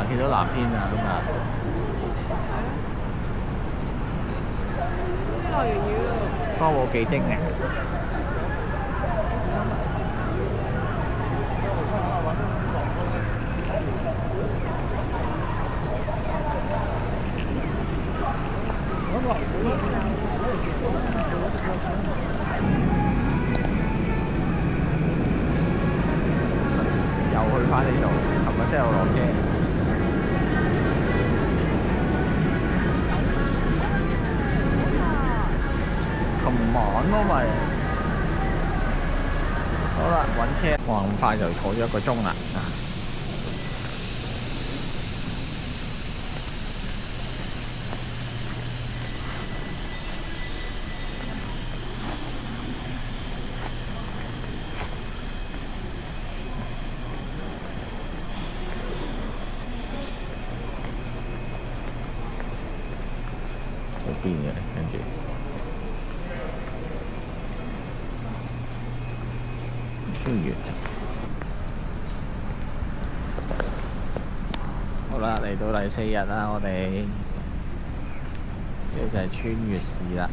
見到藍天啊，今日落完雨咯。歌舞伎町嚟。又去翻呢度，琴日先有落車。琴晚咯咪，好啦，揾車，哇咁快就坐咗1個鐘啦。嗰邊嘅，跟住穿越站。好啦，嚟到第4日啦，我哋呢就係穿越市啦。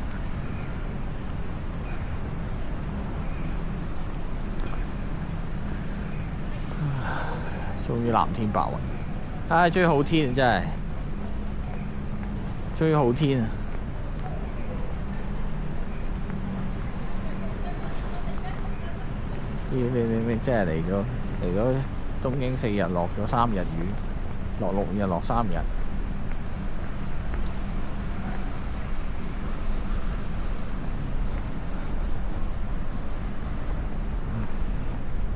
終於藍天白雲，唉，終於好天真係，終於好天啊！你真係嚟咗東京4日，落咗3日雨，落6日，落3日。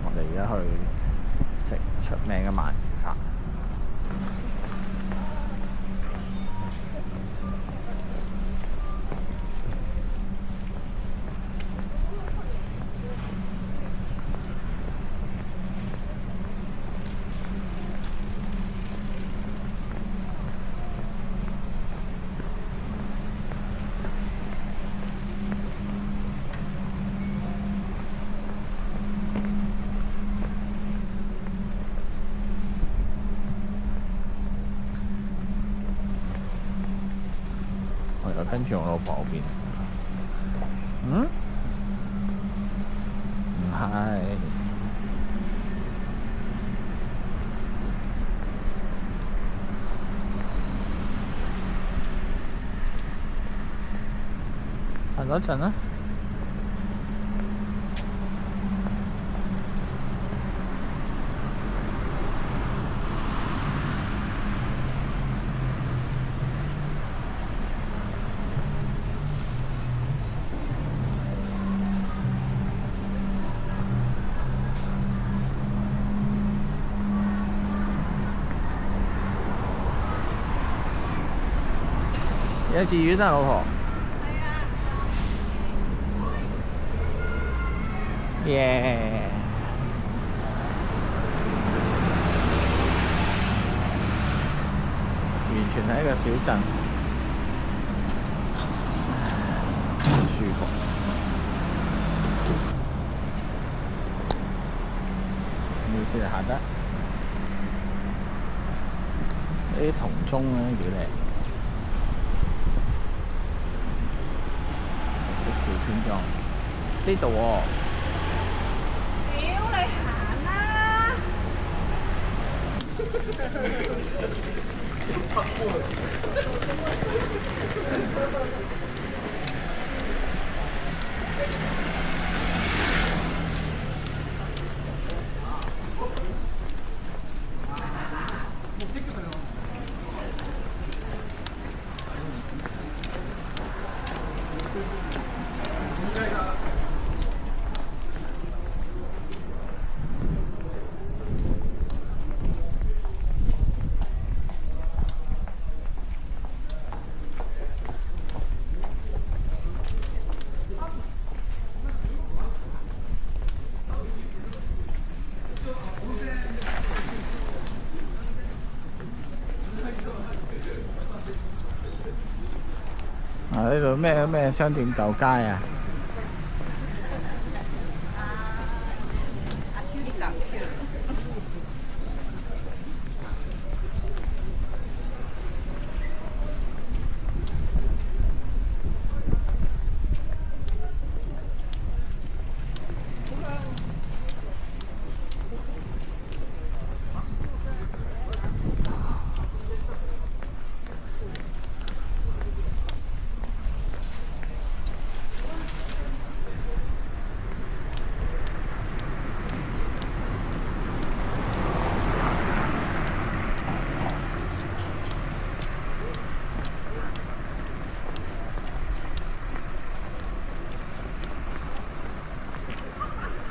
我哋而家去食出名嘅鰻魚飯。我跟住我老婆嗰邊，唔係，行多陣啦。幼稚園啊，老婆。係啊。耶！完全係一個小鎮，舒服。呢先係行得。呢啲銅鐘咧幾靚。小村莊呢度喎，屌你行啦！呢度咩商店舊街啊？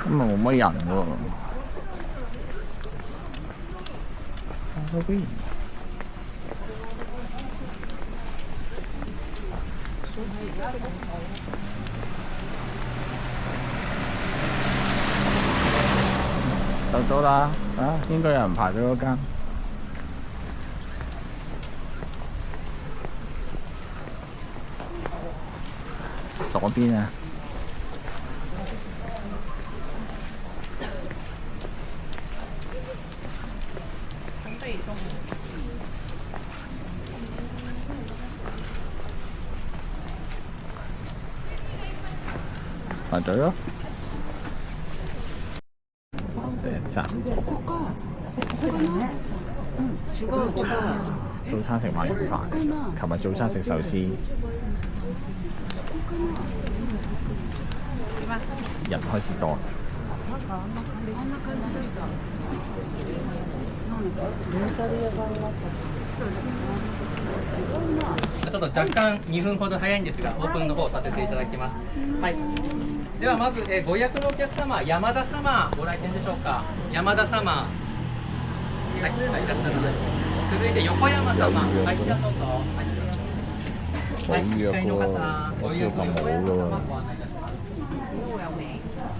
咁啊冇乜人喎。嗰邊就到啦，啊，應該有人排咗嗰間。左邊啊！排隊咯。第一站。早餐食鰻魚飯，琴日早餐食壽司。人開始多。ちょっと若干2分ほど早いんですが、オープンの方させていただきます。はい。ではまず、ご予約のお客様、山田様、ご来店でしょうか。山田様。はい、はい、いらっしゃいませ。続いて横山様。はい、じゃあどうぞ。はい、1階の方、ご予約横山様ご案内いたします。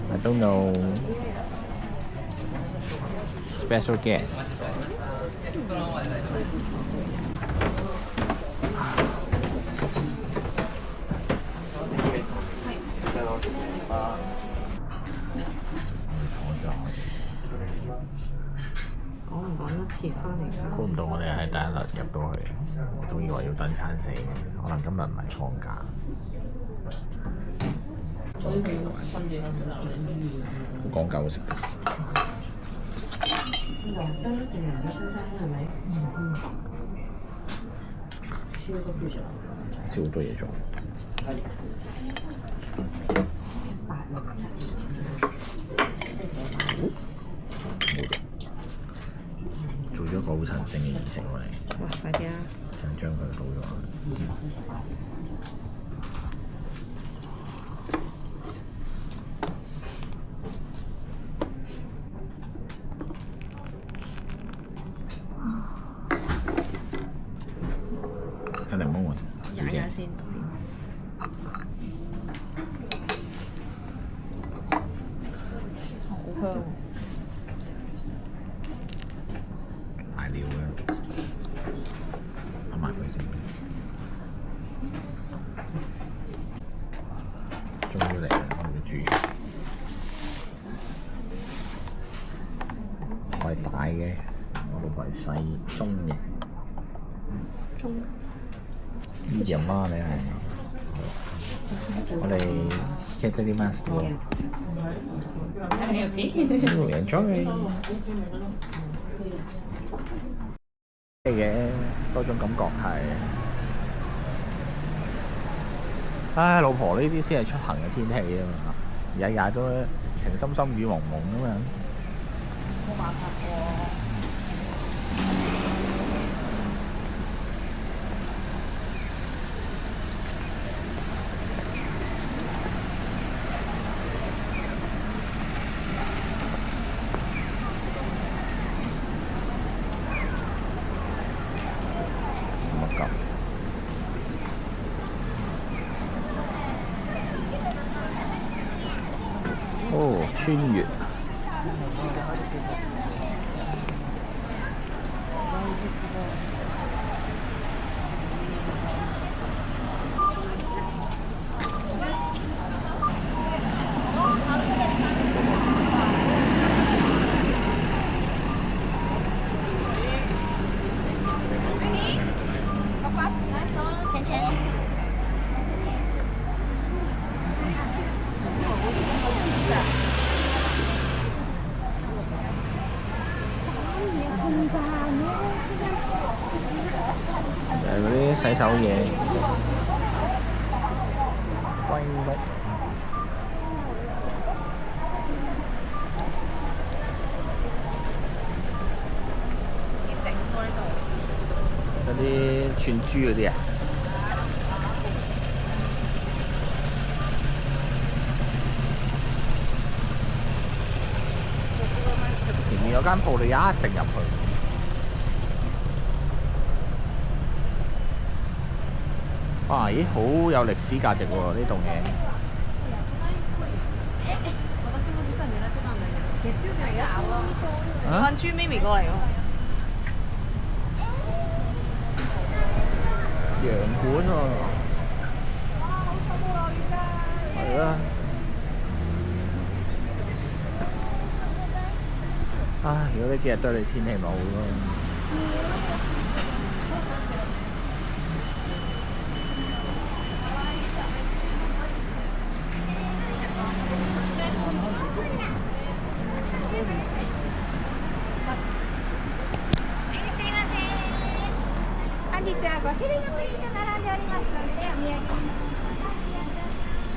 I don't know. Special guest. 講唔講得切翻嚟㗎？估唔到我哋喺第一輪入到去，我仲以為要等餐死，可能今日唔係放假。好講究食。超多嘢做。做咗個好神聖嘅儀式我哋。哇！快啲啊！想將佢倒咗去。睇檸檬喎，小姐。先。好香。大料嘅，諗埋佢先。終於嚟啦！我哋煮。我係大嘅，我老婆係細中嘅。medium 啦，你係。我哋 get 啲 mask 喎。enjoy。嘅嗰種感覺係，唉，老婆呢啲先係出行嘅天氣啊嘛，日日都情深深雨濛濛咁樣。冇辦法喎。哦，穿越。洗手嘢。龜碌。嗰啲串珠嗰啲啊？前面有間鋪，你一定入去。哇！咦，好有歷史價值喎呢棟嘢。揾豬咪咪過嚟喎。洋館喎。係啦。唉，如果呢幾日都係你天氣咪好咯。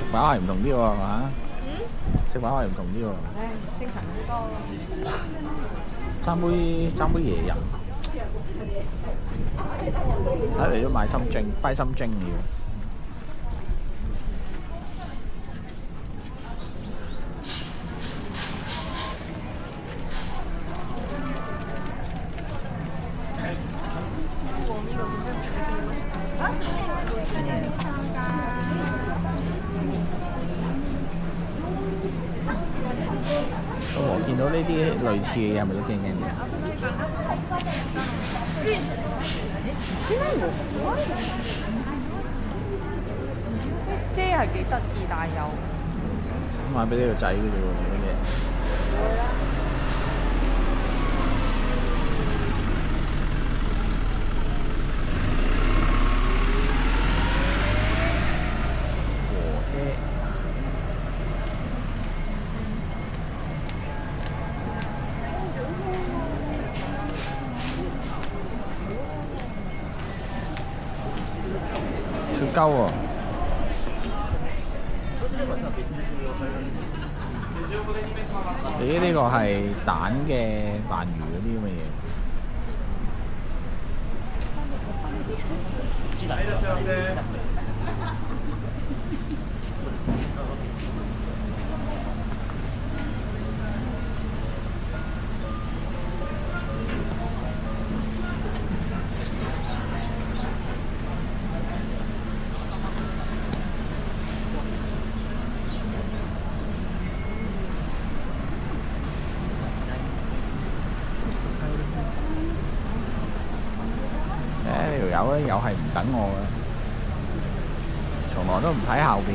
食飽係唔同啲喎，係嘛？食飽係唔同啲喎。精神好多。爭杯椰飲。睇嚟都買心蒸，跛心蒸要。我見到呢啲類似嘅嘢係咪都驚驚啲？遮係幾得意，但係又買俾呢個仔嘅啫喎，嗰啲嘢。條鳩喎！咦？呢個係蛋嘅鰻魚嗰啲咁嘅嘢。呢條友咧又係唔等我嘅，從來都唔睇後邊。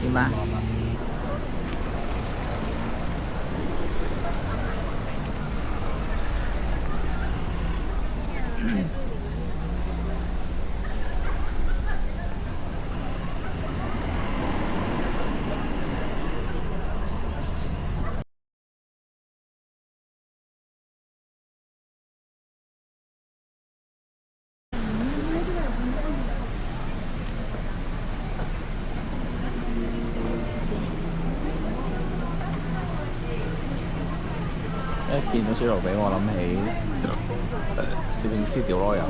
點啊？一見到小盧比，我諗起攝影師掉籮柚。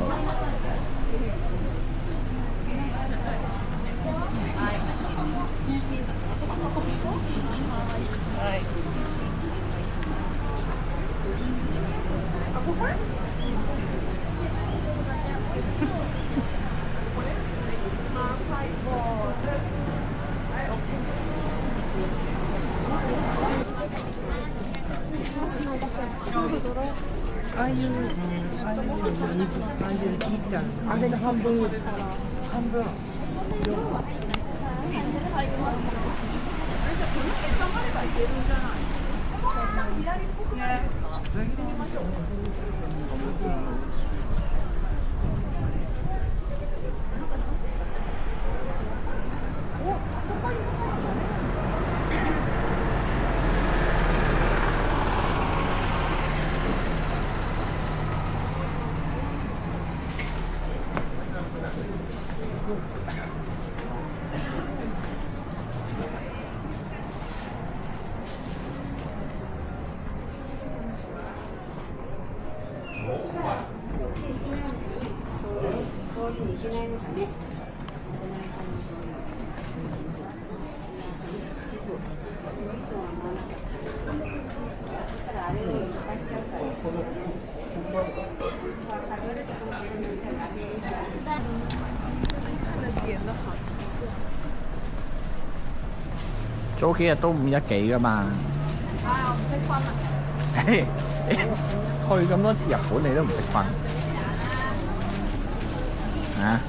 ああいう水、ああいう切ったあれの半分。早幾日都5.1幾㗎嘛。我唔識分啊。去咁多次日本你都唔識分啊？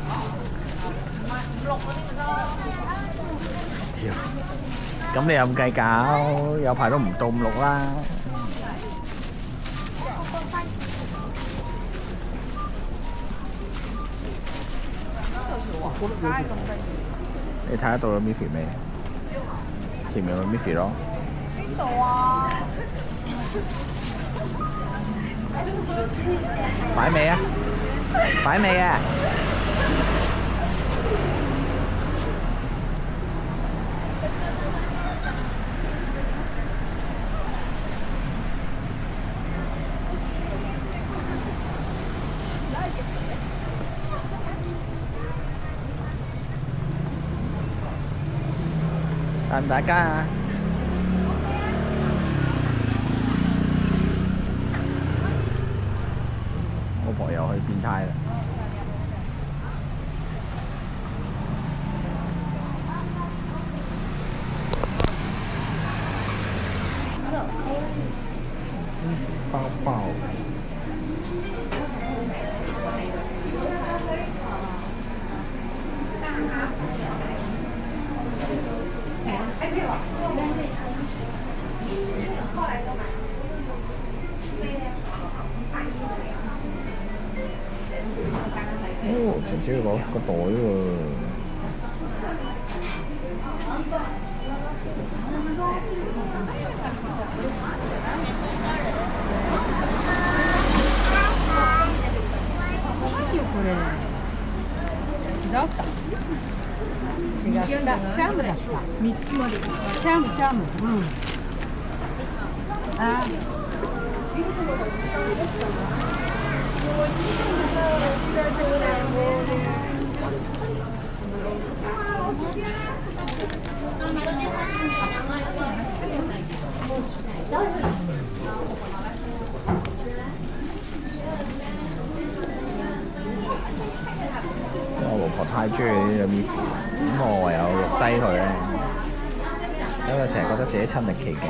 唔係5、6嗰啲咪得咯。屌，咁你又咁計較，有排都唔到5、6啦。街咁得意。你睇得到咗 Miffy 未？前面有 Miffy 咯。邊度啊？擺尾啊！擺尾啊！帶唔大家啊！我婆又去變態啦！包包。哦，陳姐攞個袋喎。何よこれ。違うか。違った。チャームだった。3つまで。チャームチャーム。うん。あ我老婆太中意呢個 Miffy，咁我唯有錄低佢咧，因為成日覺得自己親歷其境。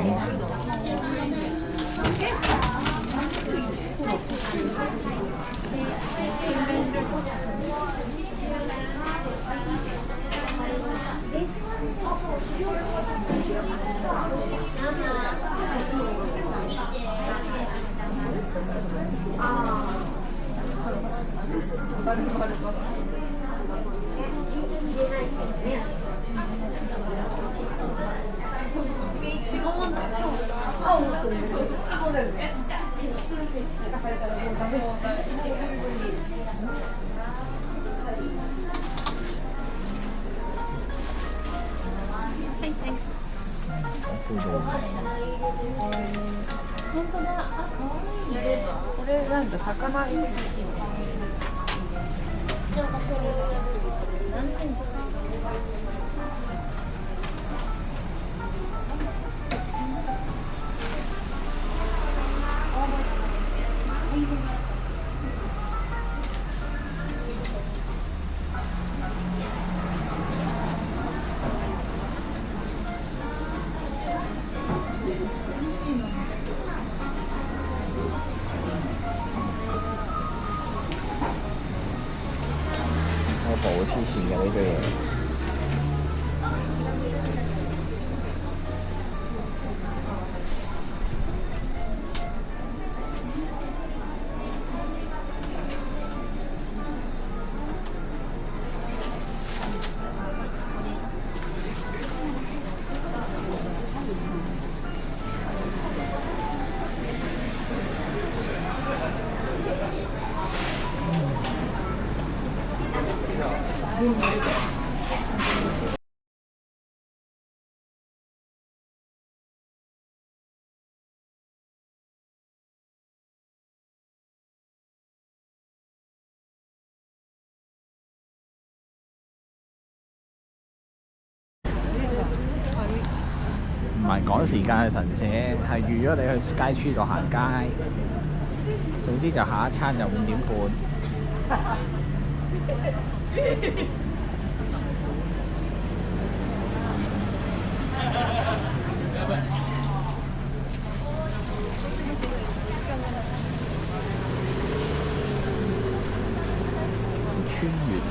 本当だ。あ、かわいいね。これなんだ、魚入れてチーズ。何センチ？我婆好黐線嘅呢堆嘢。唔係趕時間嘅神社，係預咗你去街區度行街。總之就下一餐就5點半。穿越喎。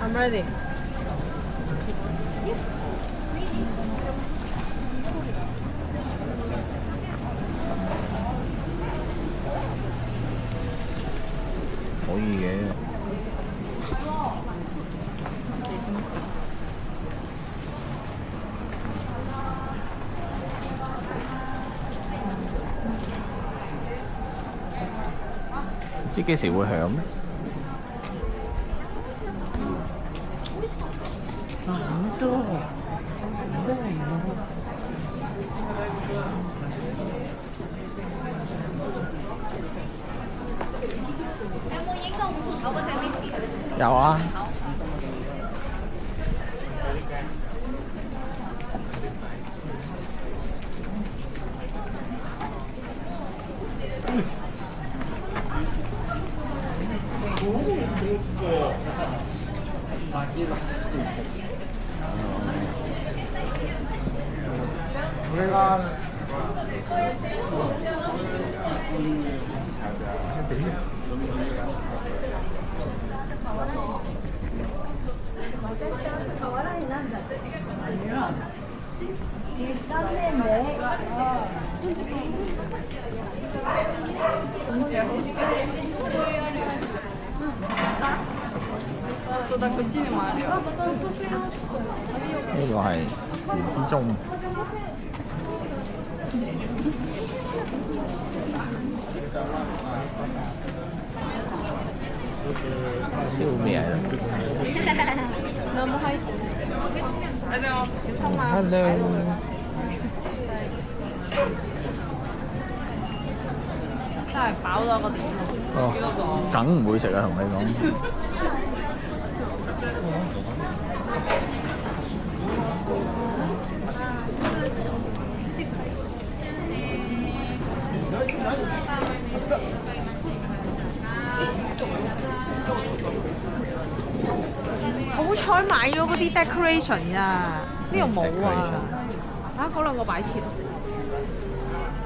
I'm ready。可以嘅。唔知幾時會響咩？本当。有冇影到戶口嗰隻 Miffy？有啊。これが呢個係時之鐘。笑咩嚟？有冇開？小心啊！ Hello。真係飽咗個點。哦，梗唔會食啊！同你講。好彩買咗嗰啲 decoration 啊！呢度冇啊！嗰兩個擺設。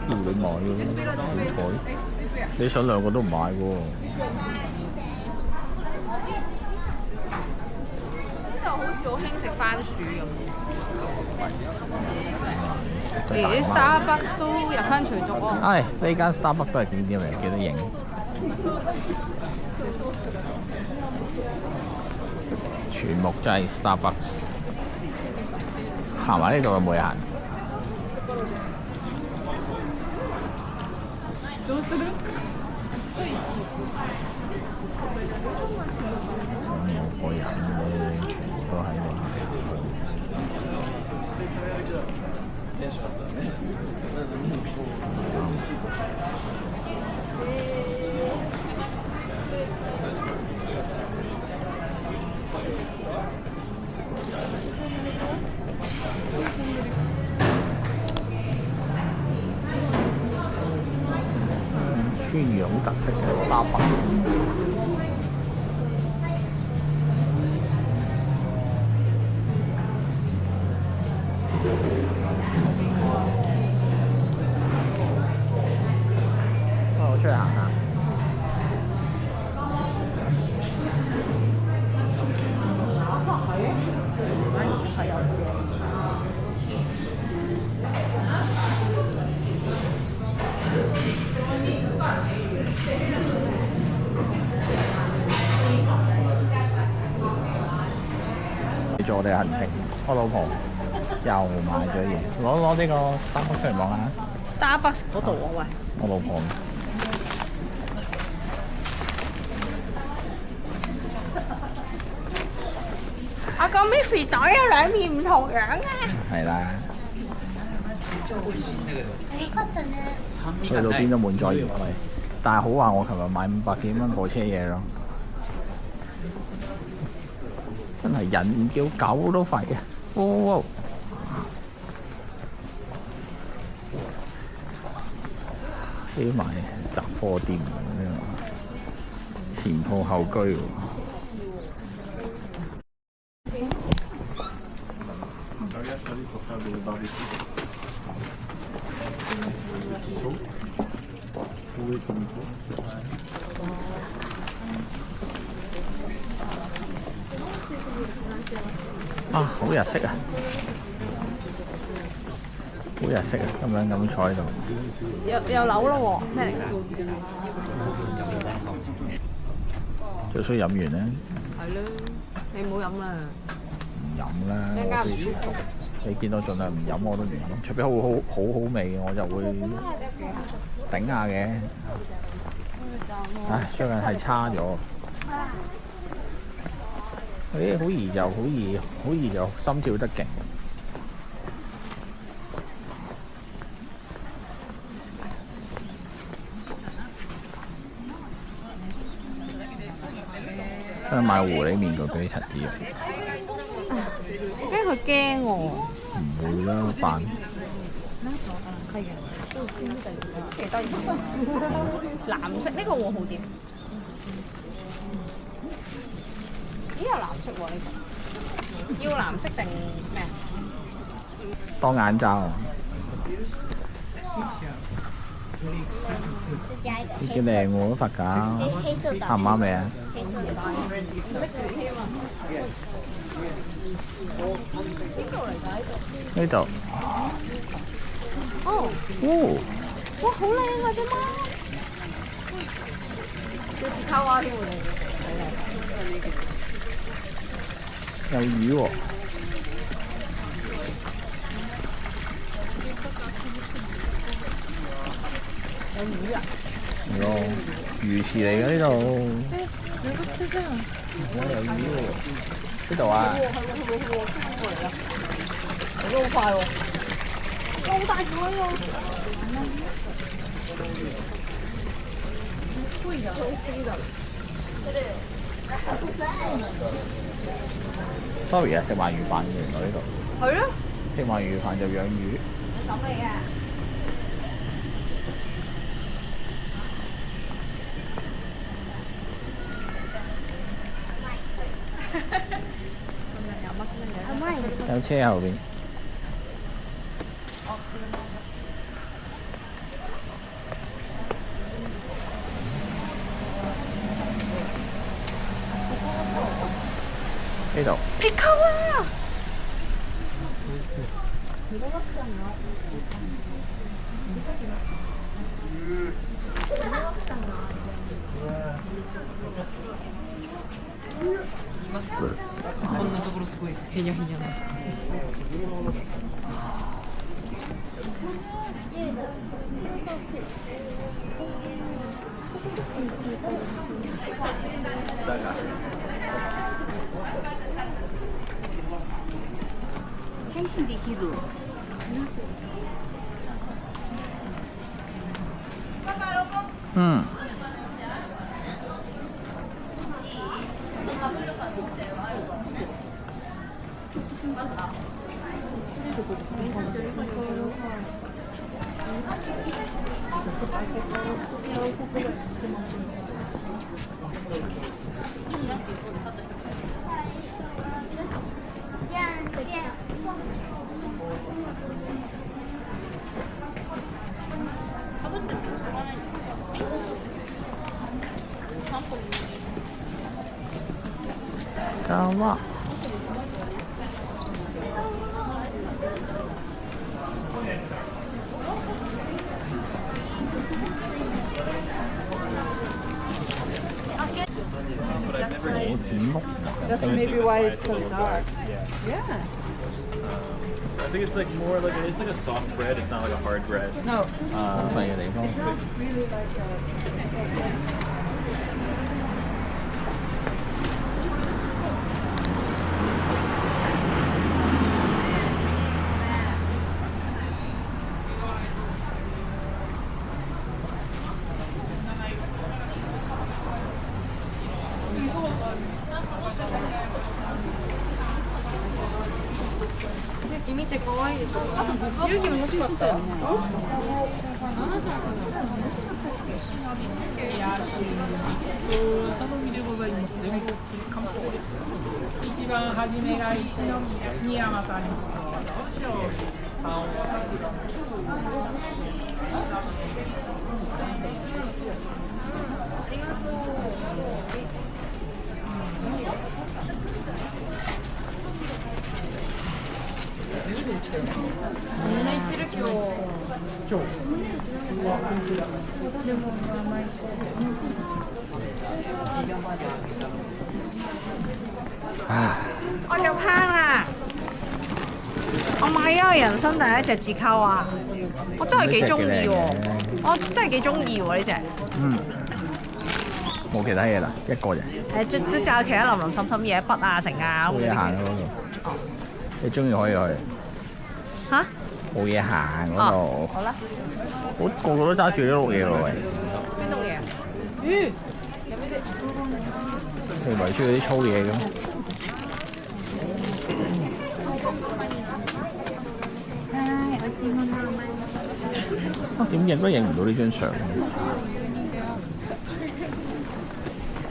要你買咯，好彩。你想兩個都唔買喎。之後好似好興食番薯咁。啲 Starbucks 都入鄉隨俗喎。呢間 Starbucks 都係景點嚟，幾得影。全部真係 Starbucks。行埋呢度有冇嘢行？どうする？冇個人咧，全部都喺度。川洋特色嘅 Starbucks。我出去行下。做我哋嘅行程，我老婆又買咗嘢，攞呢個 Starbucks 出嚟望下。Starbucks 嗰度啊，喂！我老婆。我個 Miffy 袋有兩面唔同樣啊！係啦。去到邊都滿載而歸。但係好話我琴日買500幾蚊部車嘢咯，真係人叫狗都吠啊！哇！起埋雜貨店咁樣，前鋪後居喎。啊，好日式啊！好日式啊！咁坐喺度。有樓咯喎，咩嚟㗎？最衰飲完咧。係咯，你唔好飲啦。唔飲啦，我最舒服。你見到盡量唔飲我都唔飲，除非好味嘅我就會頂下嘅。唉，最近係差咗。好易就心跳得勁。想買狐狸面具俾陳子陽。驚佢驚喎。唔會啦，扮。幾得意。藍色呢個會好啲。咦，有藍色喎呢個。要藍色定咩？當眼罩啊！再加一個幾靚喎，發架。黑色的。啱唔啱你啊？黑色的。唔識魚添啊！邊度嚟㗎呢度？呢度。哦。哦。哇，好靚啊隻貓！好似卡哇添喎你。有魚喎。有魚啊！係咯，魚池嚟嘅呢度。有個車車啊！有魚喎。呢度啊！走得好快喎！好大條呢個。sorry 啊，食鰻魚飯嘅原來呢度。係咯。食鰻魚飯就養魚。咁嚟嘅。有車喺後邊。呢度。折扣啊！こんなところすごいへにゃへにゃな。返信できる。嗯。かわThat's maybe why it's so dark. Yeah. I think it's like more like it's like a soft bread. It's not like a hard bread. No. 好細嘅地方。 Really like その身でございます。全国漢方です。一番初めが一宮山さんにどうしよう。みんな行ってる今日。我入坑啦！我買咗人生第一隻字扣啊！我真係幾中意喎，我真係幾中意喎呢隻。冇其他嘢啦，一個人。都仲有其他林林森森嘢，筆啊成啊咁冇嘢行嗰度。你中意可以去。嚇？冇嘢行嗰度。好啦。個個都揸住呢碌嘢喎喂。邊度嘢？魚。你唔係中意啲粗嘢嘅咩？點影都影唔到呢張相。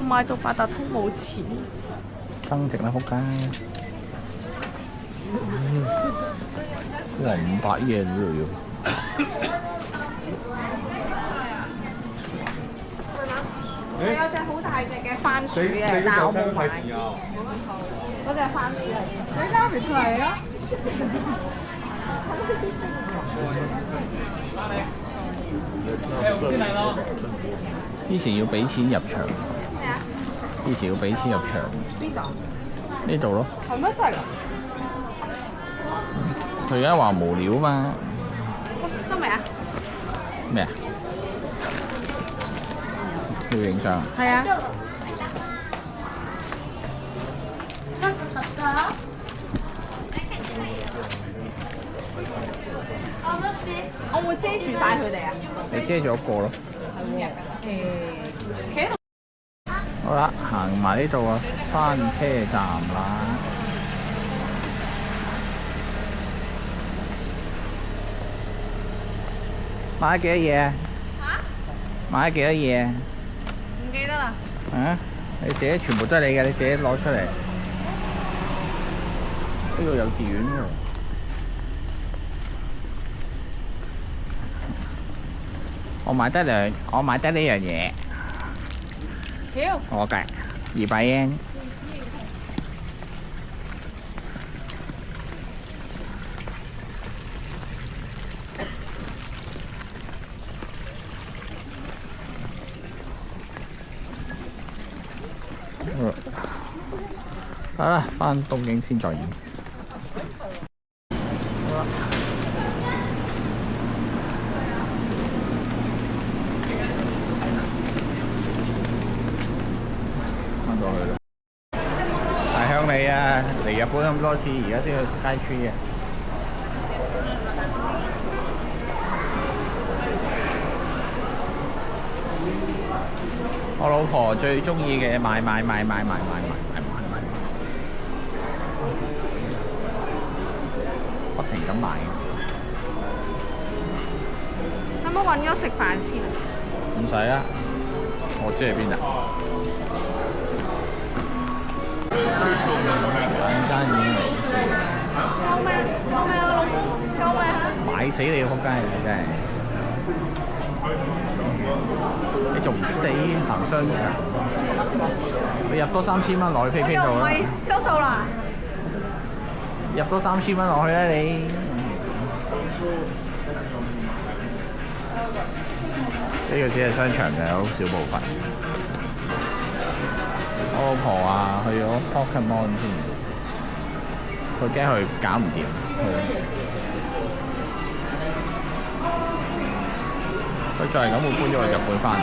買到八達通冇錢。增值啦，仆街！哇，500嘢呢度要。我有隻好大隻嘅番薯嘅，但係我冇買。嗰隻番薯嚟嘅，你交唔出嚟啊？以前要俾錢入場。咩啊？以前要俾錢入場。邊度？呢度咯。係咩？真係㗎？佢而家話無聊嘛。得未啊？咩啊？要影相。係啊。我會遮住晒佢哋啊！你遮咗一個咯。企喺度。好啦，行埋呢度啊，翻車站啦。買咗幾多嘢啊？嚇？買咗幾多嘢啊？唔記得啦。啊？你自己全部都係你嘅，你自己攞出嚟。呢個幼稚園喎。我買得呢樣嘢。屌！我計200yen。好啦，翻東京先再影。好啦。翻到去啦。大鄉里啊，嚟日本咁多次，而家先去 Skytree 啊。我老婆最中意嘅買，不停咁買。使唔使揾咗食飯先啊？唔使啊，我知喺邊啊。兩間已經嚟知。救命！救命啊，老公！救命啊！買死你個仆街你真係！你仲唔死行商場？你入多3000蚊落去 PayPay 度啦！我又唔係周秀娜。入多3000蚊落去啦你！呢個只係商場嘅好少部分。我老婆啊，去咗 Pokemon 先，佢驚佢搞唔掂。佢再係咁會搬咗去日本翻嚟。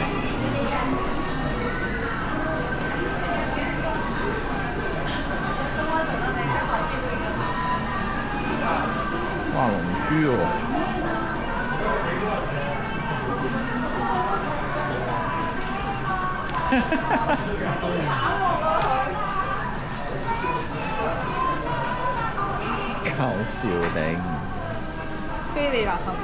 哇！龍珠喎！搞笑頂。非你垃圾桶。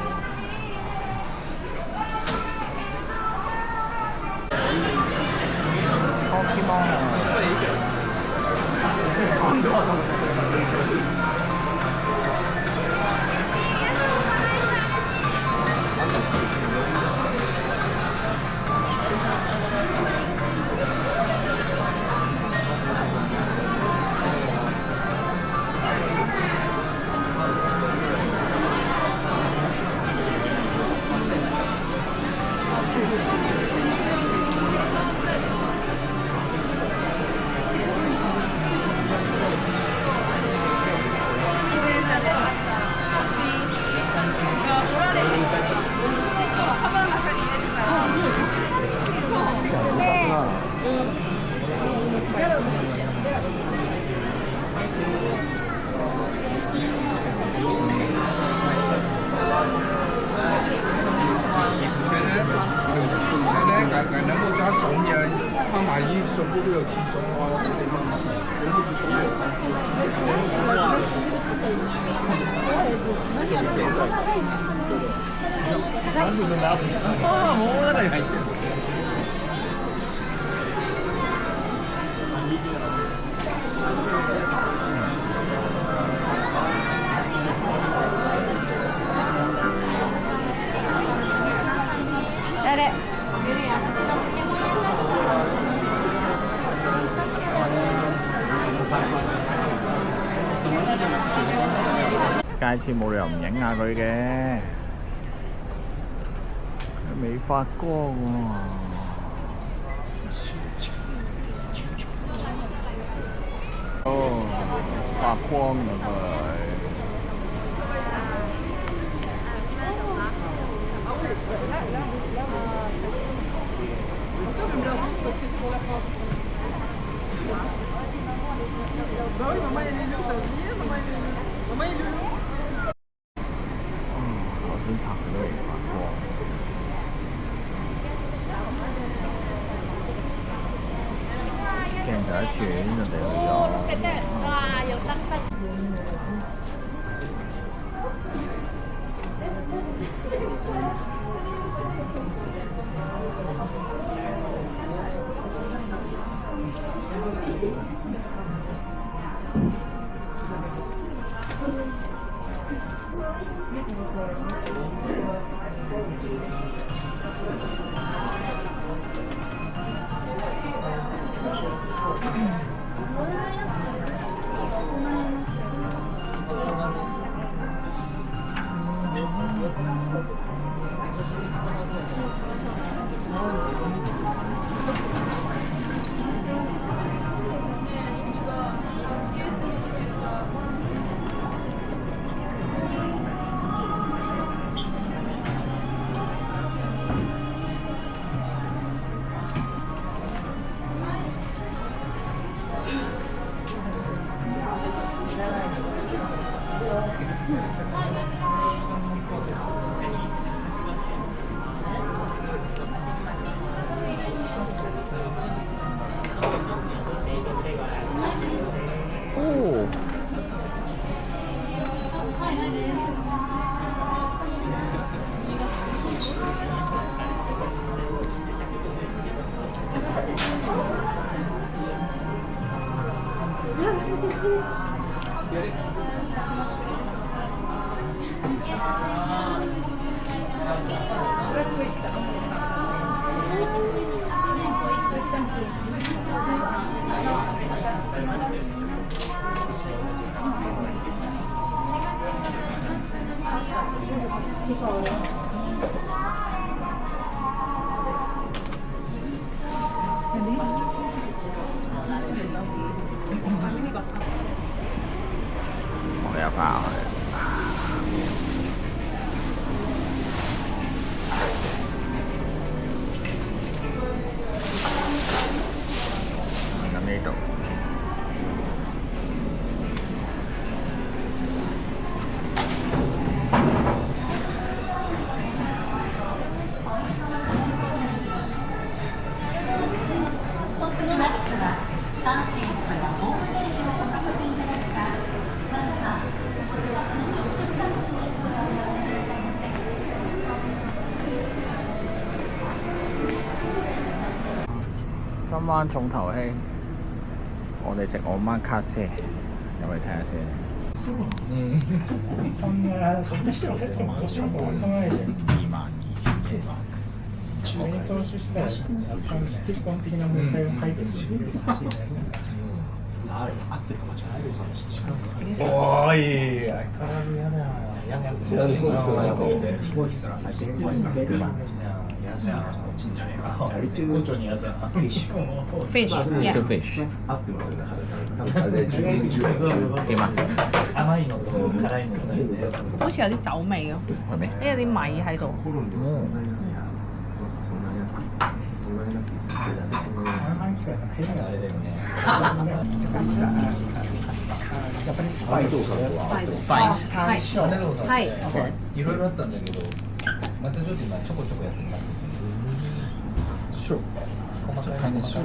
能够加手面，他买一手部都有7种哦，全部是手面。ああ、もう中に入ってる。誰？街次冇理由唔影下佢嘅，佢未發光喎。哦，發光啦佢。頭先拍佢都未發光。鏡頭一轉，人哋去咗。哇！有燈燈。今晚重頭戲，我哋食我媽卡西，入去睇下先。そんなそっちしては結構年も考えて22,000円。中に投資したら基本的な問題を解決してくれるらしいですね。おーい、相変わらず嫌だよ。嫌なやつじゃん。飛行機すら最近怖いから嫌じゃん。ちんじゃねえか。絶好調に嫌じゃん。フィッシュ。fish yeah Good fish。點啊？甘いのと辛いのとね。好似有啲酒味咯，係咪？有啲米喺度。半期は変なあれだよね。やっぱりスパイス。スパイス。係いろいろあったんだけど、またちょっと今ちょこちょこやってた。Sure。細かいのちょっ